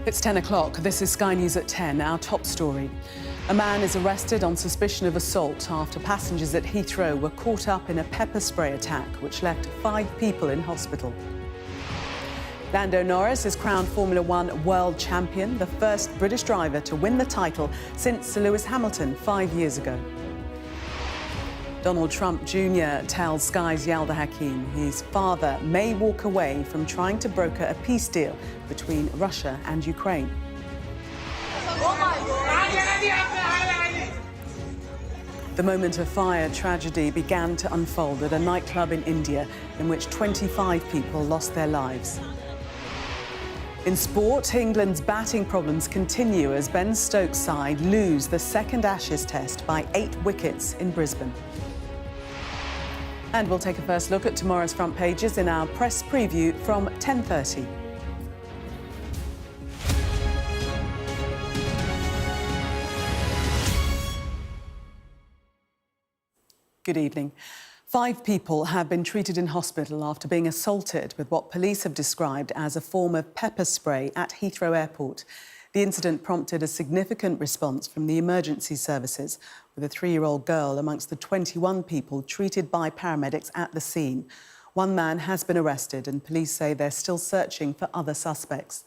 It's 10 o'clock. This is Sky News at 10, our top story. A man is arrested on suspicion of assault after passengers at Heathrow were caught up in a pepper spray attack which left 5 people in hospital. Lando Norris is crowned Formula One world champion, the first British driver to win the title since Sir Lewis Hamilton 5 years ago. Donald Trump Jr. tells Sky's Yalda Hakim his father may walk away from trying to broker a peace deal between Russia and Ukraine. The moment of fire tragedy began to unfold at a nightclub in India in which 25 people lost their lives. In sport, England's batting problems continue as Ben Stokes' side lose the second Ashes test by 8 wickets in Brisbane. And we'll take a first look at tomorrow's front pages in our press preview from 10:30. Good evening. 5 people have been treated in hospital after being assaulted with what police have described as a form of pepper spray at Heathrow Airport. The incident prompted a significant response from the emergency services, with a 3-year-old girl amongst the 21 people treated by paramedics at the scene. One man has been arrested and police say they're still searching for other suspects.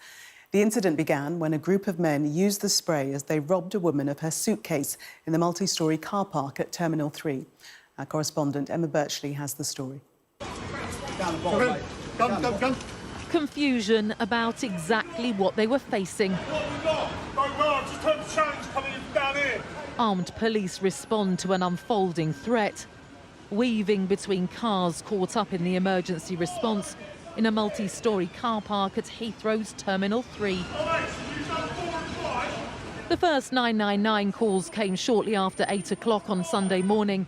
The incident began when a group of men used the spray as they robbed a woman of her suitcase in the multi-storey car park at Terminal 3. Our correspondent Emma Birchley has the story. Confusion about exactly what they were facing. Armed police respond to an unfolding threat, weaving between cars caught up in the emergency response in a multi-storey car park at Heathrow's Terminal 3. The first 999 calls came shortly after 8 o'clock on Sunday morning,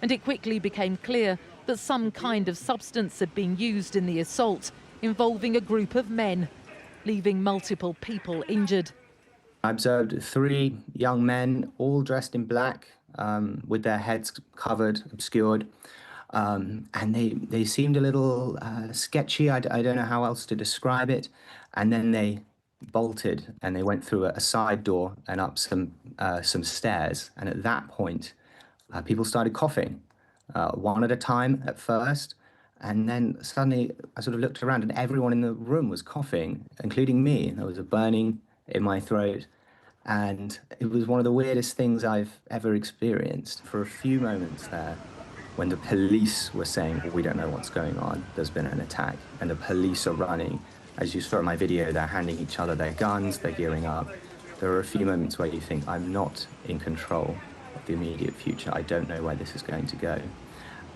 and it quickly became clear that some kind of substance had been used in the assault, involving a group of men, leaving multiple people injured. I observed 3 young men, all dressed in black, with their heads covered, obscured, and they seemed a little sketchy. I don't know how else to describe it. And then they bolted and they went through a side door and up some stairs. And at that point, people started coughing, one at a time at first. And then suddenly I sort of looked around and everyone in the room was coughing, including me. There was a burning in my throat. And it was one of the weirdest things I've ever experienced. For a few moments there, when the police were saying, well, we don't know what's going on, there's been an attack, and the police are running. As you saw in my video, they're handing each other their guns, they're gearing up. There are a few moments where you think, I'm not in control of the immediate future. I don't know where this is going to go.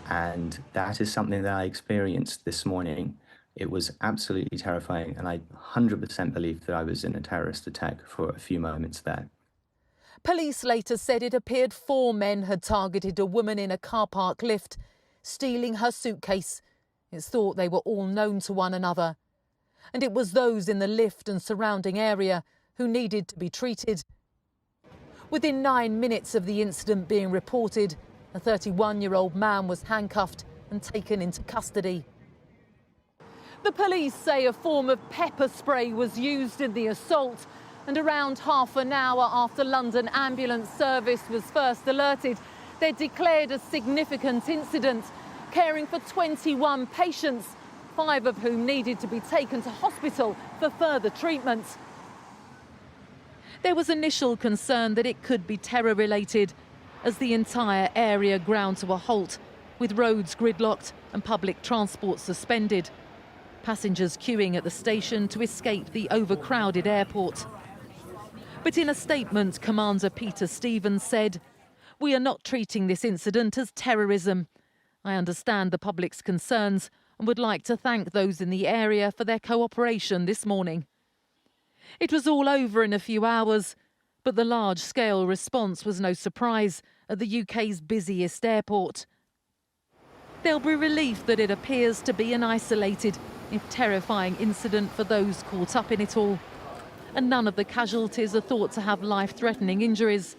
And that is something that I experienced this morning. It was absolutely terrifying, and I 100% believe that I was in a terrorist attack for a few moments there. Police later said it appeared 4 men had targeted a woman in a car park lift, stealing her suitcase. It's thought they were all known to one another. And it was those in the lift and surrounding area who needed to be treated. Within 9 minutes of the incident being reported, a 31-year-old man was handcuffed and taken into custody. The police say a form of pepper spray was used in the assault, and around half an hour after London Ambulance Service was first alerted, they declared a significant incident, caring for 21 patients, 5 of whom needed to be taken to hospital for further treatment. There was initial concern that it could be terror-related, as the entire area ground to a halt, with roads gridlocked and public transport suspended. Passengers queuing at the station to escape the overcrowded airport. But in a statement, Commander Peter Stevens said, "We are not treating this incident as terrorism. I understand the public's concerns and would like to thank those in the area for their cooperation this morning." It was all over in a few hours, but the large-scale response was no surprise at the UK's busiest airport. There'll be relief that it appears to be an isolated, if terrifying, incident for those caught up in it all. And none of the casualties are thought to have life-threatening injuries.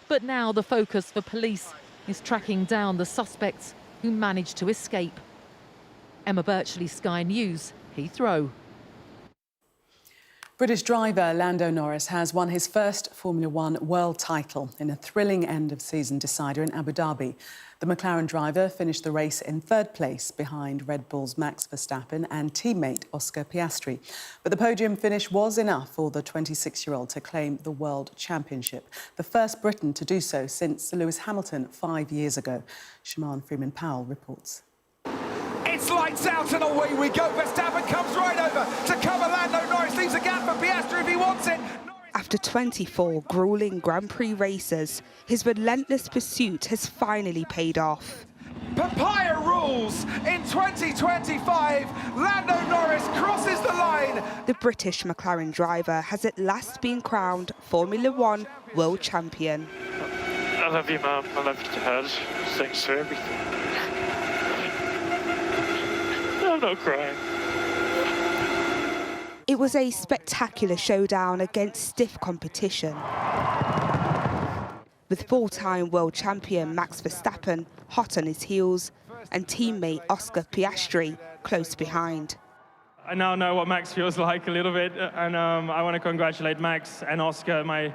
But now the focus for police is tracking down the suspects who managed to escape. Emma Birchley, Sky News, Heathrow. British driver Lando Norris has won his first Formula One world title in a thrilling end-of-season decider in Abu Dhabi. The McLaren driver finished the race in third place behind Red Bull's Max Verstappen and teammate Oscar Piastri. But the podium finish was enough for the 26-year-old to claim the World Championship, the first Briton to do so since Lewis Hamilton 5 years ago. Shimon Freeman-Powell reports. It's lights out and away we go. Verstappen comes right over to cover Lando Norris. Leaves a gap for Piastri if he wants it. After 24 gruelling Grand Prix races, his relentless pursuit has finally paid off. Papaya rules in 2025. Lando Norris crosses the line. The British McLaren driver has at last been crowned Formula One world champion. I love you, Mum. I love you, Dad. Thanks for everything. I'm not crying. It was a spectacular showdown against stiff competition, with four-time world champion Max Verstappen hot on his heels and teammate Oscar Piastri close behind. I now know what Max feels like a little bit, and I want to congratulate Max and Oscar, my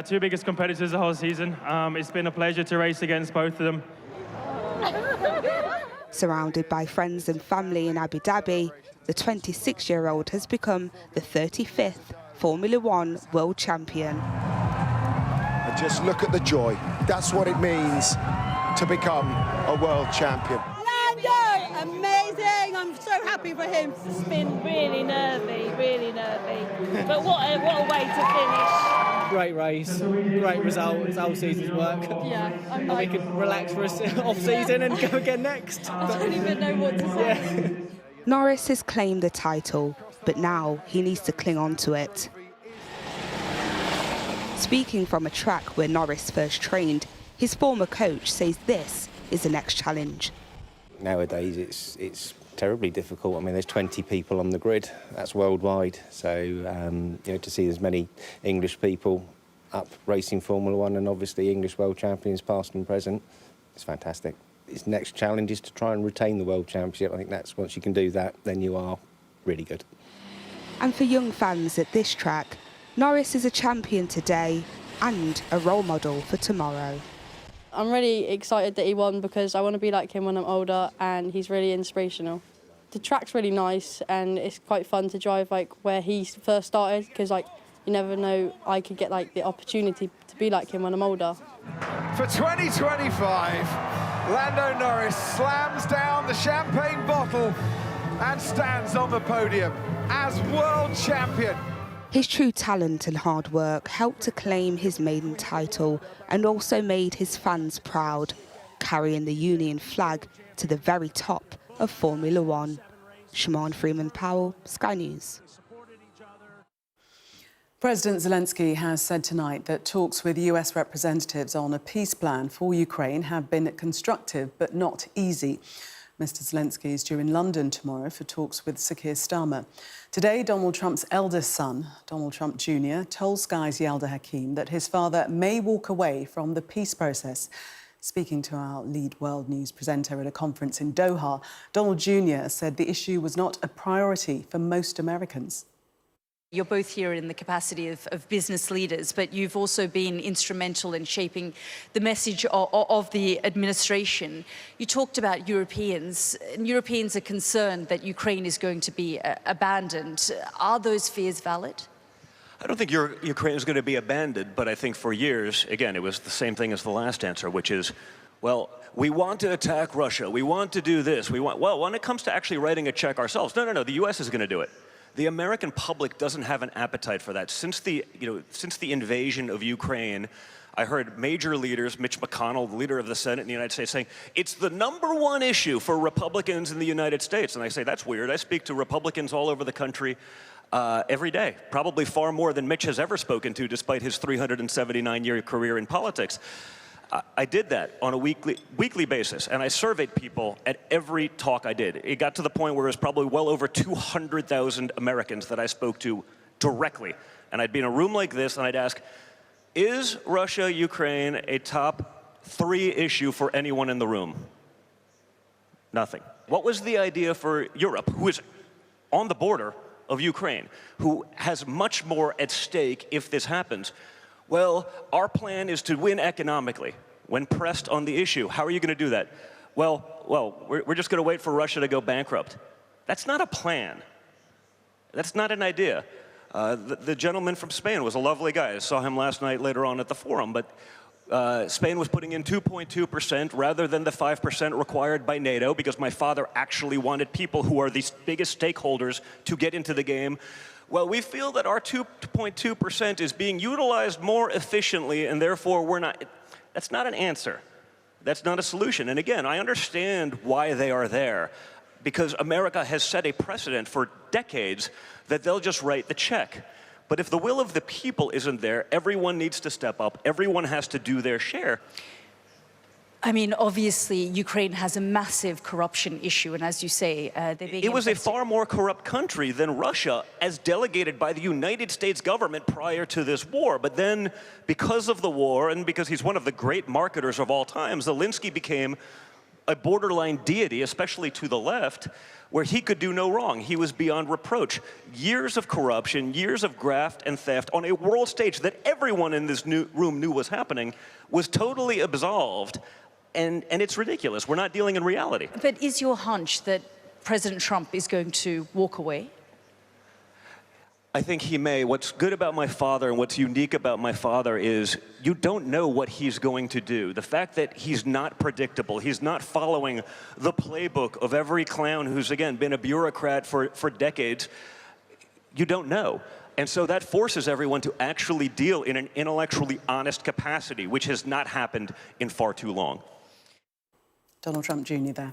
two biggest competitors the whole season. It's been a pleasure to race against both of them. Surrounded by friends and family in Abu Dhabi, the 26-year-old has become the 35th Formula One world champion. And just look at the joy. That's what it means to become a world champion. Lando, amazing. I'm so happy for him. It's been really nervy. But what a way to finish. Great race, great result. It's whole season's work. Yeah, I'm and we can relax for a off-season and go again next. I don't even know what to say. Yeah. Norris has claimed the title, but now he needs to cling on to it. Speaking from a track where Norris first trained, his former coach says this is the next challenge. Nowadays, it's terribly difficult. I mean, there's 20 people on the grid. That's worldwide. So, to see as many English people up racing Formula One and obviously English world champions past and present, it's fantastic. His next challenge is to try and retain the World Championship. I think that's once you can do that, then you are really good. And for young fans at this track, Norris is a champion today and a role model for tomorrow. I'm really excited that he won because I want to be like him when I'm older, and he's really inspirational. The track's really nice and it's quite fun to drive where he first started, because you never know, I could get the opportunity to be like him when I'm older. For 2025. Lando Norris slams down the champagne bottle and stands on the podium as world champion. His true talent and hard work helped to claim his maiden title and also made his fans proud, carrying the Union flag to the very top of Formula One. Shimon Freeman-Powell, Sky News. President Zelensky has said tonight that talks with US representatives on a peace plan for Ukraine have been constructive but not easy. Mr Zelensky is due in London tomorrow for talks with Sir Keir Starmer. Today, Donald Trump's eldest son, Donald Trump Jr., told Sky's Yalda Hakim that his father may walk away from the peace process. Speaking to our lead world news presenter at a conference in Doha, Donald Jr. said the issue was not a priority for most Americans. You're both here in the capacity of business leaders, but you've also been instrumental in shaping the message of the administration. You talked about Europeans, and Europeans are concerned that Ukraine is going to be abandoned. Are those fears valid? I don't think Ukraine is going to be abandoned, but I think for years, again, it was the same thing as the last answer, which is, well, we want to attack Russia, we want to do this, well, when it comes to actually writing a check ourselves, no, the US is going to do it. The American public doesn't have an appetite for that. Since the invasion of Ukraine, I heard major leaders, Mitch McConnell, the leader of the Senate in the United States, saying, it's the #1 issue for Republicans in the United States. And I say, that's weird. I speak to Republicans all over the country every day, probably far more than Mitch has ever spoken to, despite his 379-year career in politics. I did that on a weekly basis, and I surveyed people at every talk I did. It got to the point where it was probably well over 200,000 Americans that I spoke to directly. And I'd be in a room like this, and I'd ask, is Russia, Ukraine a top 3 issue for anyone in the room? Nothing. What was the idea for Europe, who is on the border of Ukraine, who has much more at stake if this happens. Well, our plan is to win economically when pressed on the issue. How are you going to do that? Well, we're just going to wait for Russia to go bankrupt. That's not a plan. That's not an idea. The gentleman from Spain was a lovely guy. I saw him last night later on at the forum, but Spain was putting in 2.2% rather than the 5% required by NATO, because my father actually wanted people who are the biggest stakeholders to get into the game. Well, we feel that our 2.2% is being utilized more efficiently, and therefore we're not. That's not an answer. That's not a solution. And again, I understand why they are there, because America has set a precedent for decades that they'll just write the check. But if the will of the people isn't there, everyone needs to step up. Everyone has to do their share. I mean, obviously, Ukraine has a massive corruption issue, and as you say, it was a far more corrupt country than Russia, as delegated by the United States government prior to this war. But then, because of the war, and because he's one of the great marketers of all time, Zelensky became a borderline deity, especially to the left, where he could do no wrong. He was beyond reproach. Years of corruption, years of graft and theft on a world stage that everyone in this room knew was happening, was totally absolved. And it's ridiculous. We're not dealing in reality. But is your hunch that President Trump is going to walk away? I think he may. What's good about my father and what's unique about my father is you don't know what he's going to do. The fact that he's not predictable, he's not following the playbook of every clown who's, again, been a bureaucrat for decades, you don't know. And so that forces everyone to actually deal in an intellectually honest capacity, which has not happened in far too long. Donald Trump Jr. there.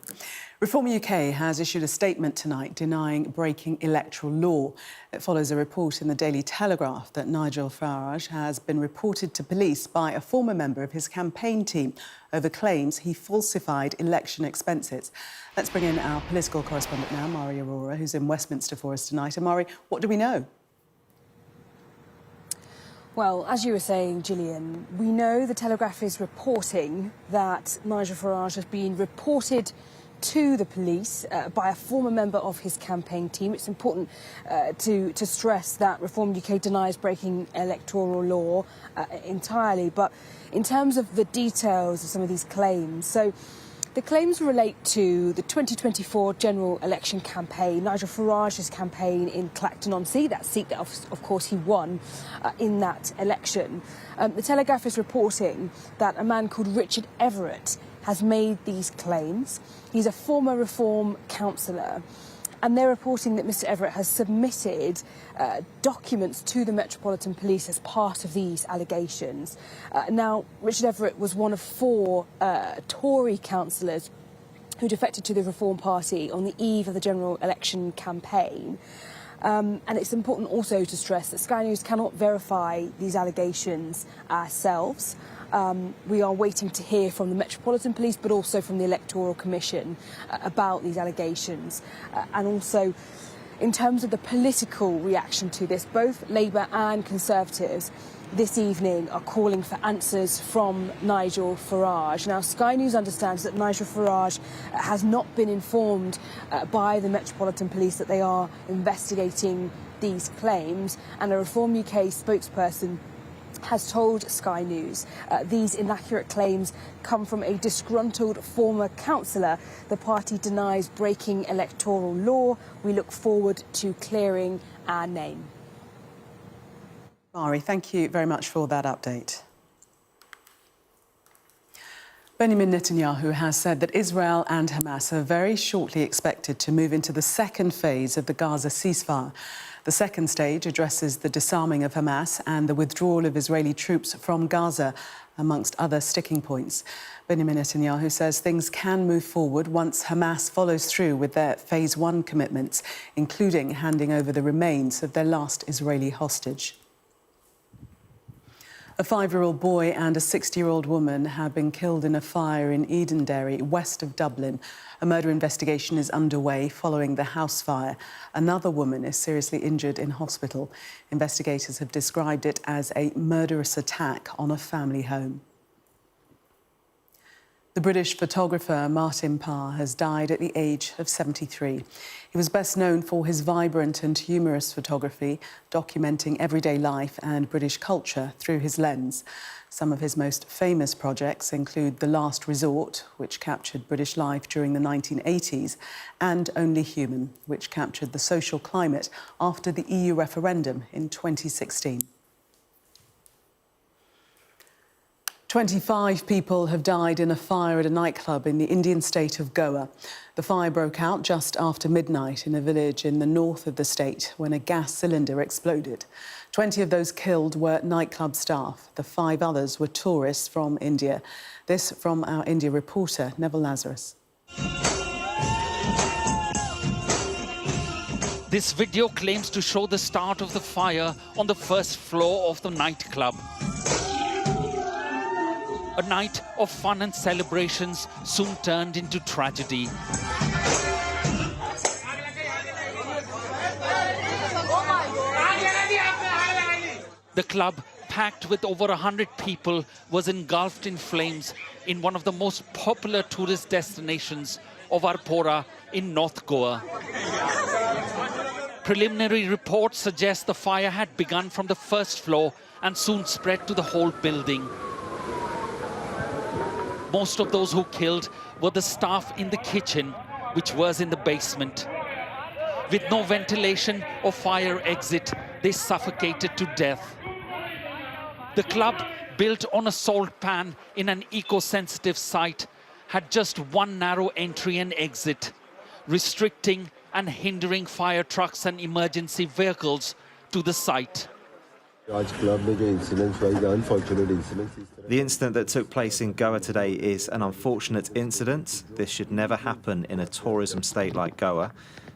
Reform UK has issued a statement tonight denying breaking electoral law. It follows a report in the Daily Telegraph that Nigel Farage has been reported to police by a former member of his campaign team over claims he falsified election expenses. Let's bring in our political correspondent now, Mari Aurora, who's in Westminster for us tonight. And Mari, what do we know? Well, as you were saying, Gillian, we know the Telegraph is reporting that Nigel Farage has been reported to the police by a former member of his campaign team. It's important to stress that Reform UK denies breaking electoral law entirely. But in terms of the details of some of these claims, so the claims relate to the 2024 general election campaign, Nigel Farage's campaign in Clacton-on-Sea, that seat that, of course, he won in that election. The Telegraph is reporting that a man called Richard Everett has made these claims. He's a former Reform councillor, and they're reporting that Mr Everett has submitted documents to the Metropolitan Police as part of these allegations. Now, Richard Everett was one of 4 Tory councillors who defected to the Reform Party on the eve of the general election campaign. And it's important also to stress that Sky News cannot verify these allegations ourselves. We are waiting to hear from the Metropolitan Police, but also from the Electoral Commission about these allegations. And also, in terms of the political reaction to this, both Labour and Conservatives this evening are calling for answers from Nigel Farage. Now, Sky News understands that Nigel Farage has not been informed by the Metropolitan Police that they are investigating these claims, and a Reform UK spokesperson has told Sky News these inaccurate claims come from a disgruntled former councillor. The party denies breaking electoral law. We look forward to clearing our name. Mari, thank you very much for that update. Benjamin Netanyahu has said that Israel and Hamas are very shortly expected to move into the second phase of the Gaza ceasefire. The second stage addresses the disarming of Hamas and the withdrawal of Israeli troops from Gaza, amongst other sticking points. Benjamin Netanyahu says things can move forward once Hamas follows through with their Phase 1 commitments, including handing over the remains of their last Israeli hostage. A 5-year-old boy and a 60-year-old woman have been killed in a fire in Edenderry, west of Dublin. A murder investigation is underway following the house fire. Another woman is seriously injured in hospital. Investigators have described it as a murderous attack on a family home. The British photographer Martin Parr has died at the age of 73. He was best known for his vibrant and humorous photography, documenting everyday life and British culture through his lens. Some of his most famous projects include The Last Resort, which captured British life during the 1980s, and Only Human, which captured the social climate after the EU referendum in 2016. 25 people have died in a fire at a nightclub in the Indian state of Goa. The fire broke out just after midnight in a village in the north of the state when a gas cylinder exploded. 20 of those killed were nightclub staff. The 5 others were tourists from India. This from our India reporter, Neville Lazarus. This video claims to show the start of the fire on the first floor of the nightclub. A night of fun and celebrations soon turned into tragedy. The club, packed with over 100 people, was engulfed in flames in one of the most popular tourist destinations of Arpora in North Goa. Preliminary reports suggest the fire had begun from the first floor and soon spread to the whole building. Most of those who killed were the staff in the kitchen, which was in the basement. With no ventilation or fire exit, they suffocated to death. The club, built on a salt pan in an eco-sensitive site, had just one narrow entry and exit, restricting and hindering fire trucks and emergency vehicles to the site. The incident that took place in Goa today is an unfortunate incident. This should never happen in a tourism state like Goa.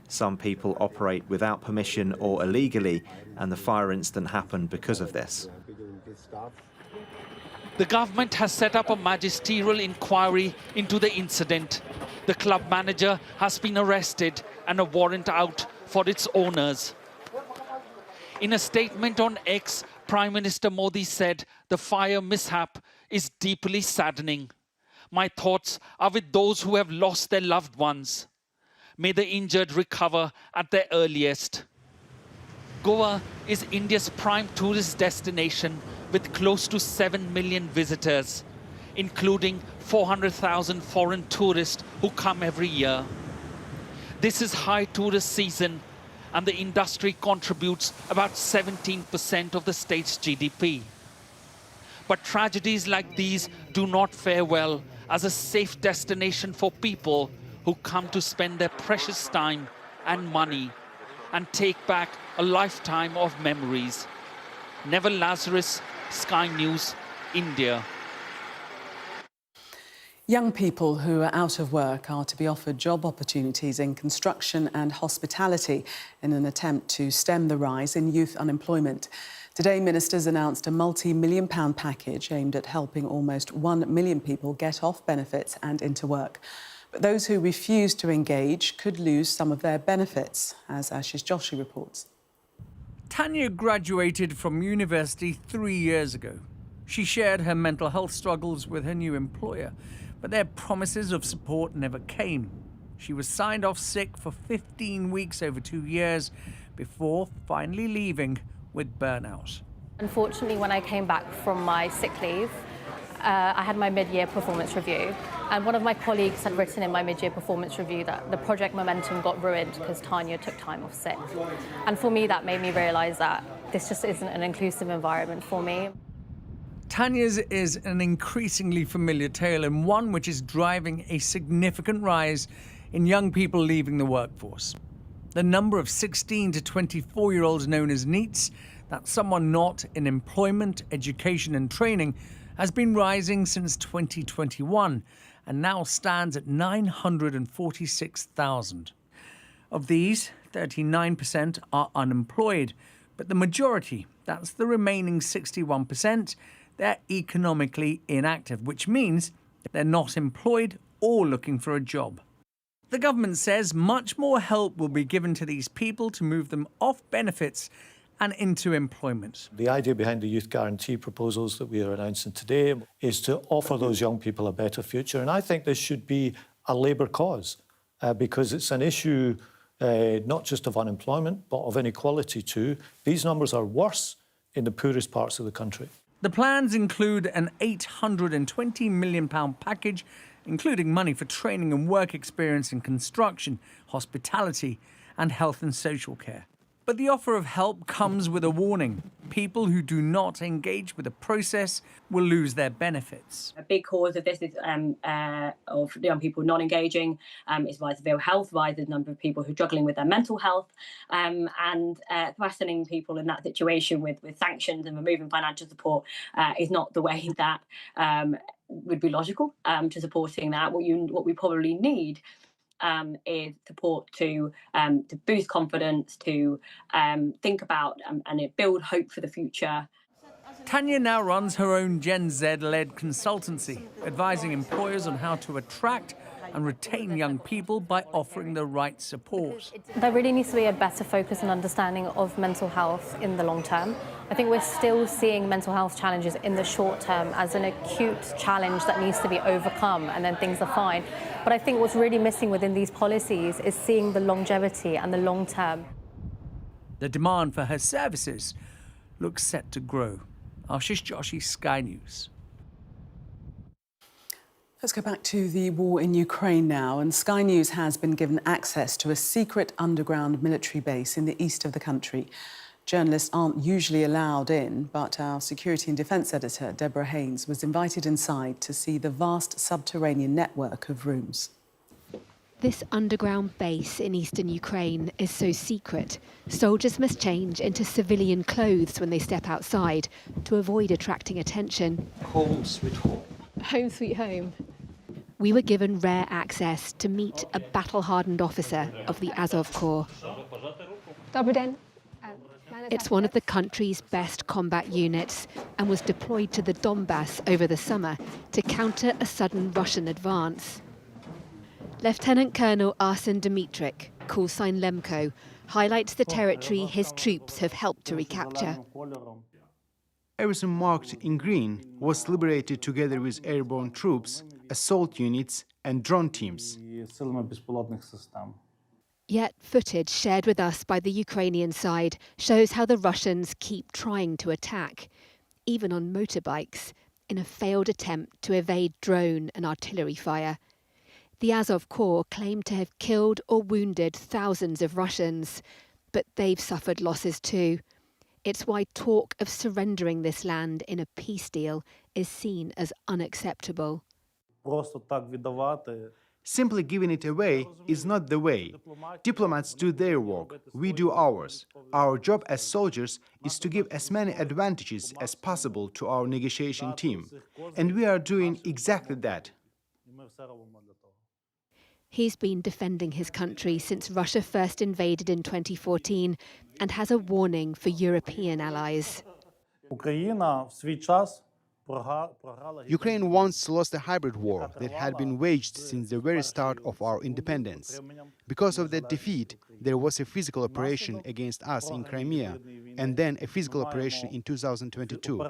Some people operate without permission or illegally, and the fire incident happened because of this. The government has set up a magisterial inquiry into the incident. The club manager has been arrested and a warrant out for its owners. In a statement on X, Prime Minister Modi said the fire mishap is deeply saddening. My thoughts are with those who have lost their loved ones. May the injured recover at their earliest. Goa is India's prime tourist destination with close to 7 million visitors, including 400,000 foreign tourists who come every year. This is high tourist season, and the industry contributes about 17% of the state's GDP. But tragedies like these do not fare well as a safe destination for people who come to spend their precious time and money and take back a lifetime of memories. Neville Lazarus, Sky News, India. Young people who are out of work are to be offered job opportunities in construction and hospitality in an attempt to stem the rise in youth unemployment. Today, ministers announced a multi-million-pound package aimed at helping almost 1 million people get off benefits and into work. But those who refuse to engage could lose some of their benefits, as Ashish Joshi reports. Tanya graduated from university 3 years ago. She shared her mental health struggles with her new employer, but their promises of support never came. She was signed off sick for 15 weeks over 2 years before finally leaving with burnout. Unfortunately, when I came back from my sick leave, I had my mid-year performance review, and one of my colleagues had written in my mid-year performance review that the project momentum got ruined because Tanya took time off sick. And for me, that made me realise that this just isn't an inclusive environment for me. Tanya's is an increasingly familiar tale, and one which is driving a significant rise in young people leaving the workforce. The number of 16 to 24-year-olds known as NEETs, that's someone not in employment, education and training, has been rising since 2021 and now stands at 946,000. Of these, 39% are unemployed, but the majority, that's the remaining 61%, they're economically inactive, which means they're not employed or looking for a job. The government says much more help will be given to these people to move them off benefits and into employment. The idea behind the youth guarantee proposals that we are announcing today is to offer those young people a better future. And I think this should be a Labour cause because it's an issue not just of unemployment, but of inequality too. These numbers are worse in the poorest parts of the country. The plans include an £820 million package, including money for training and work experience in construction, hospitality, and health and social care. But the offer of help comes with a warning. People who do not engage with the process will lose their benefits. A big cause of this is of young people not engaging is rise of ill health, rise of the number of people who are struggling with their mental health, and threatening people in that situation with sanctions and removing financial support is not the way that would be logical to supporting that. What we probably need is support to boost confidence, to think about and build hope for the future. Tanya now runs her own Gen Z-led consultancy, advising employers on how to attract and retain young people by offering the right support. There really needs to be a better focus and understanding of mental health in the long term. I think we're still seeing mental health challenges in the short term as an acute challenge that needs to be overcome and then things are fine. But I think what's really missing within these policies is seeing the longevity and the long term. The demand for her services looks set to grow. Ashish Joshi, Sky News. Let's go back to the war in Ukraine now. And Sky News has been given access to a secret underground military base in the east of the country. Journalists aren't usually allowed in, but our security and defence editor, Deborah Haynes, was invited inside to see the vast subterranean network of rooms. This underground base in eastern Ukraine is so secret, soldiers must change into civilian clothes when they step outside to avoid attracting attention. Home sweet home. Home sweet home. We were given rare access to meet a battle-hardened officer of the Azov Corps. It's one of the country's best combat units and was deployed to the Donbass over the summer to counter a sudden Russian advance. Lieutenant Colonel Arsen Dmitrik, call sign Lemko, highlights the territory his troops have helped to recapture. Everything marked in green was liberated together with airborne troops, assault units and drone teams. Yet footage shared with us by the Ukrainian side shows how the Russians keep trying to attack, even on motorbikes, in a failed attempt to evade drone and artillery fire. The Azov Corps claim to have killed or wounded thousands of Russians, but they've suffered losses too. It's why talk of surrendering this land in a peace deal is seen as unacceptable. Simply giving it away is not the way. Diplomats do their work, we do ours. Our job as soldiers is to give as many advantages as possible to our negotiation team. And we are doing exactly that. He's been defending his country since Russia first invaded in 2014 and has a warning for European allies. Ukraine once lost a hybrid war that had been waged since the very start of our independence. Because of that defeat, there was a physical operation against us in Crimea, and then a physical operation in 2022.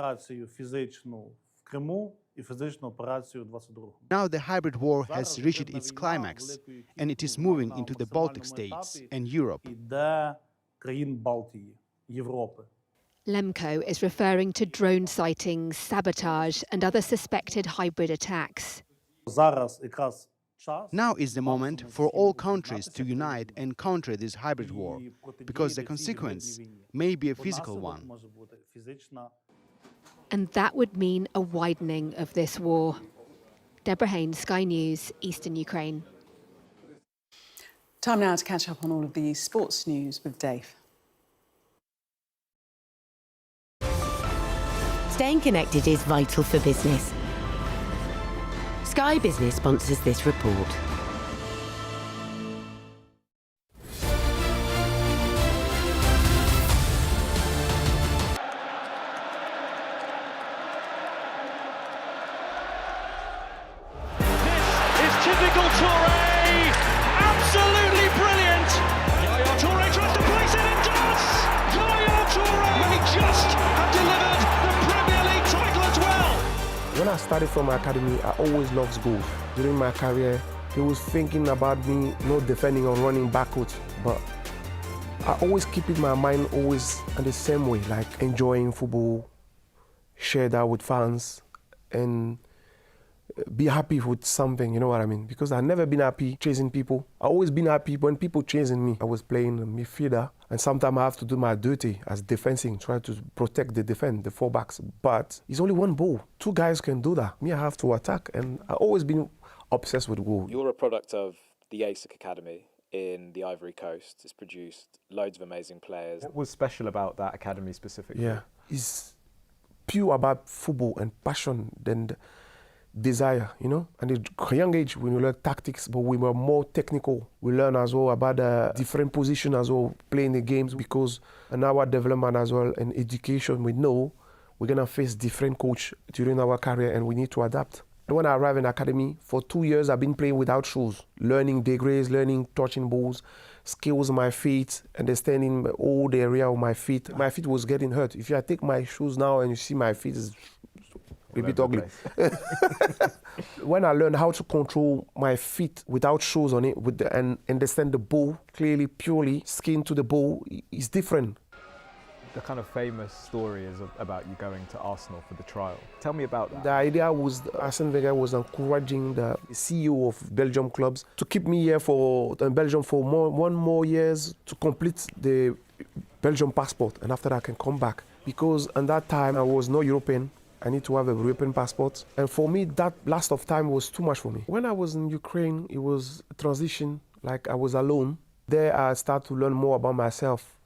Now the hybrid war has reached its climax, and it is moving into the Baltic states and Europe. Lemko is referring to drone sightings, sabotage and other suspected hybrid attacks. Now is the moment for all countries to unite and counter this hybrid war, because the consequence may be a physical one. And that would mean a widening of this war. Deborah Haynes, Sky News, Eastern Ukraine. Time now to catch up on all of the sports news with Dave. Staying connected is vital for business. Sky Business sponsors this report. Typical Toure, absolutely brilliant. Yaya Toure tries to place it and does. Yaya Toure I started from my academy, I always loved goals. During my career, they was thinking about me not defending or running backwards, but I always keep in my mind always in the same way, like enjoying football, share that with fans, and be happy with something, you know what I mean? Because I've never been happy chasing people. I've always been happy when people chasing me. I was playing midfielder, and sometimes I have to do my duty as defending, try to protect the defense, the fullbacks. But it's only one ball. Two guys can do that. Me, I have to attack, and I've always been obsessed with goal. You're a product of the ASIC Academy in the Ivory Coast. It's produced loads of amazing players. What was special about that academy specifically? Yeah, it's pure about football and passion than desire, you know. And at a young age, we learned tactics, but we were more technical. We learned as well about different positions as well, playing the games, because in our development as well and education, we know we're gonna face different coach during our career and we need to adapt. When I arrived in academy, for 2 years, I've been playing without shoes, learning degrees, learning touching balls, skills my feet, understanding all the area of my feet. My feet was getting hurt. If I take my shoes now and you see my feet is a bit ugly. When I learned how to control my feet without shoes on it and understand the ball clearly, purely, skin to the ball, is different. The kind of famous story is about you going to Arsenal for the trial. Tell me about that. The idea was Arsene Wenger was encouraging the CEO of Belgium clubs to keep me here in Belgium for one more years to complete the Belgium passport, and after that I can come back. Because at that time I was not European. I need to have a European passport. And for me, that last of time was too much for me. When I was in Ukraine, it was a transition, like I was alone. There I started to learn more about myself,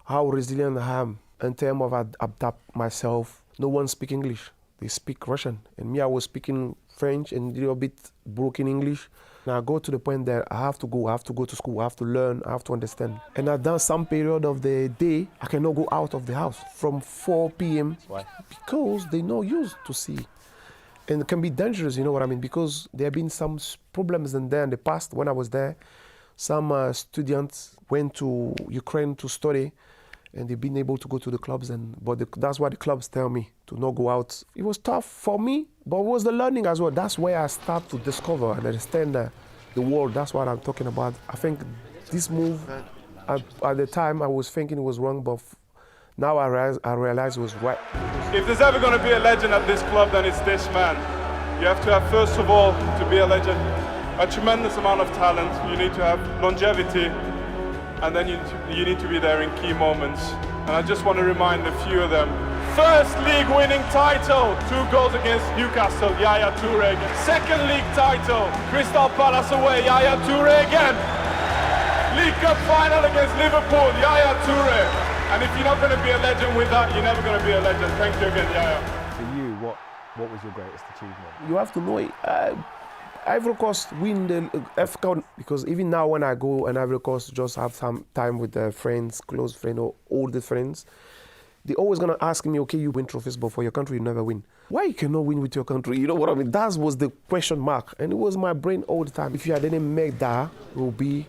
how resilient I am in terms of adapt myself. No one speaks English, they speak Russian. And me, I was speaking French and a little bit broken English. Now I go to the point that I have to go to school, I have to learn, I have to understand. And at that some period of the day, I cannot go out of the house from 4 p.m. Why? Because they're not used to see. And it can be dangerous, you know what I mean? Because there have been some problems in the past when I was there. Some students went to Ukraine to study, and they've been able to go to the clubs, but that's why the clubs tell me to not go out. It was tough for me, but it was the learning as well. That's where I start to discover and understand the world. That's what I'm talking about. I think this move, at the time I was thinking it was wrong, but now I realize it was right. If there's ever going to be a legend at this club, then it's this man. You have to have, first of all, to be a legend, a tremendous amount of talent. You need to have longevity, and then you need to be there in key moments. And I just want to remind a few of them. First league winning title, 2 goals against Newcastle, Yaya Toure again. Second league title, Crystal Palace away, Yaya Toure again. League Cup final against Liverpool, Yaya Toure. And if you're not going to be a legend with that, you're never going to be a legend. Thank you again, Yaya. For you, what was your greatest achievement? You have to know it. Ivory Coast win the AFCON, because even now when I go and Ivory Coast just have some time with the friends, close friends or older friends, they're always gonna ask me, okay, you win trophies, but for your country you never win. Why you cannot win with your country? You know what I mean? That was the question mark, and it was my brain all the time. If I didn't make that, it will be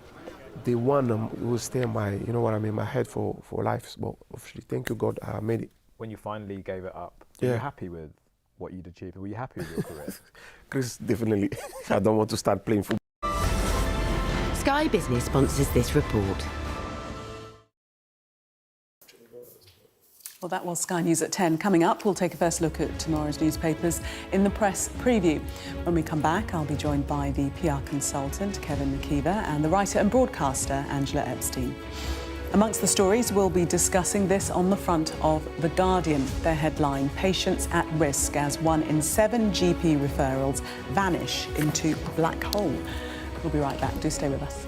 the one that will stay in my, you know what I mean, my head for life. But obviously, thank you God, I made it. When you finally gave it up, were you happy with what you'd achieved? Were you happy with your career? Chris, definitely. I don't want to start playing football. Sky Business sponsors this report. Well, that was Sky News at 10. Coming up, we'll take a first look at tomorrow's newspapers in the press preview. When we come back, I'll be joined by the PR consultant, Kevin McKeever, and the writer and broadcaster, Angela Epstein. Amongst the stories, we'll be discussing this on the front of The Guardian. Their headline, Patients at Risk as 1 in 7 GP referrals vanish into a black hole. We'll be right back. Do stay with us.